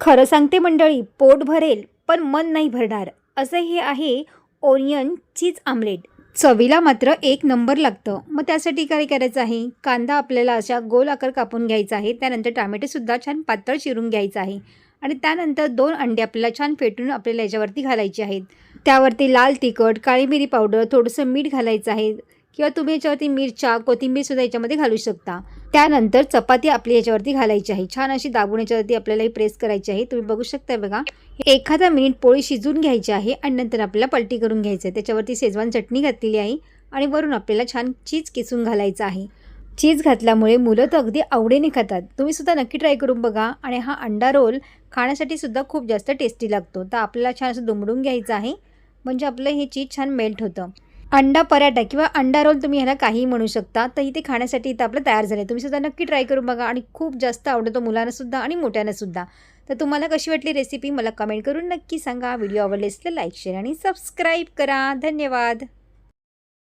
खरं सांगते मंडळी, पोट भरेल पण मन नाही भरणार असं हे आहे ओनियन चीज आमलेट. चवीला मात्र एक नंबर लागतं. मग त्यासाठी काय करायचं आहे, कांदा आपल्याला अशा गोल आकार कापून घ्यायचा आहे. त्यानंतर टोमॅटोसुद्धा छान पातळ चिरून घ्यायचा आहे आणि त्यानंतर 2 अंडे आपल्याला छान फेटून आपल्याला याच्यावरती घालायचे आहेत. त्यावरती लाल तिखट, काळी मिरी पावडर, थोडंसं मीठ घालायचं आहे किंवा तुम्ही याच्यावरती मिरच्या, कोथिंबीरसुद्धा याच्यामध्ये घालू शकता. त्यानंतर चपाती आपली याच्यावरती घालायची आहे. छान अशी दाबून याच्यावरती आपल्याला ही प्रेस करायची आहे. तुम्ही बघू शकता बघा. एखादा मिनिट पोळी शिजून घ्यायची आहे आणि नंतर आपल्याला पलटी करून घ्यायचं आहे. त्याच्यावरती शेजवान चटणी घातलेली आहे आणि वरून आपल्याला छान चीज किसून घालायचं आहे. चीज घातल्यामुळे मुलं तर अगदी आवडीने खातात. तुम्ही सुद्धा नक्की ट्राय करून बघा. आणि हा अंडा रोल खाण्यासाठी सुद्धा खूप जास्त टेस्टी लागतो. तर आपल्याला छान असं दुमडून घ्यायचं आहे, म्हणजे आपलं हे चीज छान मेल्ट होतं. अंडा पराठा किंवा अंडा रोल तुम्ही ह्याला काहीही म्हणू शकता. तर इथे खाण्यासाठी इथं आपलं तयार झालं आहे. तुम्ही सुद्धा नक्की ट्राय करून बघा आणि खूप जास्त आवडतो मुलांनासुद्धा आणि मोठ्यांनासुद्धा. तर तुम्हाला कशी वाटली रेसिपी मला कमेंट करून नक्की सांगा. व्हिडिओ आवडले असल्यास लाईक, शेअर आणि सबस्क्राईब करा. धन्यवाद.